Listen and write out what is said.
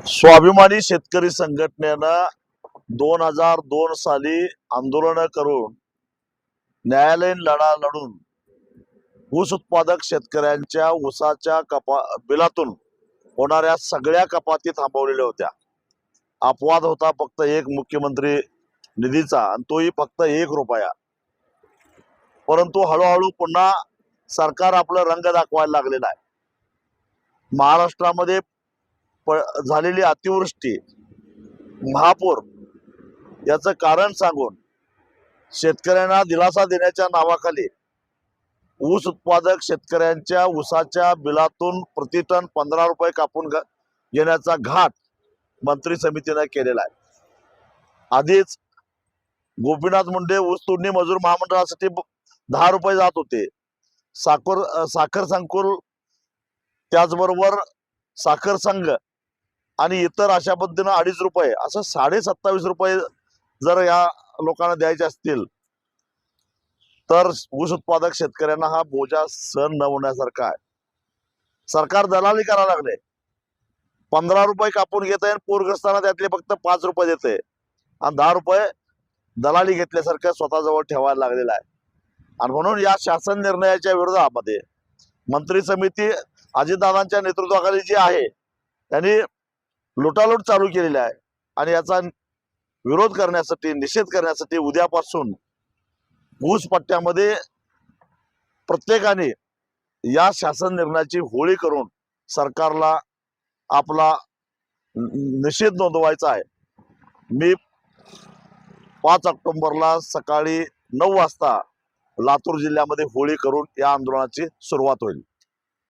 स्वाभिमानी शेतकरी संघटनेनं 2002 साली आंदोलन करून न्यायालयीन लढा लढून ऊस उत्पादक शेतकऱ्यांच्या ऊसाच्या बिलातून होणाऱ्या सगळ्या कपाती थांबवलेल्या होत्या। अपवाद होता फक्त एक मुख्यमंत्री निधीचा, आणि तोही फक्त ₹1। परंतु हळूहळू पुन्हा सरकार आपलं रंग दाखवायला लागलेलं आहे। महाराष्ट्रामध्ये झालेली अतिवृष्टी, महापूर याचं कारण सांगून शेतकऱ्यांना दिलासा देण्याच्या नावाखाली ऊस उत्पादक शेतकऱ्यांच्या ऊसाच्या बिलातून प्रति टन ₹15 कापून घेण्याचा घाट मंत्री समितीने केलेला आहे। आधीच गोपीनाथ मुंडे ऊस तोडणी मजूर महामंडळासाठी ₹10 जात होते। साखर संकुल, त्याचबरोबर साखर संघ आणि इतर अशा पद्धतीनं ₹2.5 असं ₹27.5 जर या लोकांना द्यायचे असतील तर ऊस उत्पादक शेतकऱ्यांना हा बोजा सहन न होण्यासारखा आहे। सरकार दलाली करायला लागले। ₹15 कापून घेत आहे, पूरग्रस्तांना त्यातले फक्त ₹5 देते आणि ₹10 दलाली घेतल्यासारखं स्वतःजवळ ठेवायला लागलेला आहे। आणि म्हणून या शासन निर्णयाच्या विरोधामध्ये मंत्री समिती अजितदादांच्या नेतृत्वाखाली जी आहे त्यांनी लुटालूट चालू केलेली आहे। आणि याचा विरोध करण्यासाठी, निषेध करण्यासाठी उद्यापासून ऊस पट्ट्यामध्ये प्रत्येकाने या शासन निर्णयाची होळी करून सरकारला आपला निषेध नोंदवायचा आहे। मी 5 ऑक्टोबरला सकाळी 9 वाजता लातूर जिल्ह्यामध्ये होळी करून या आंदोलनाची सुरुवात होईल।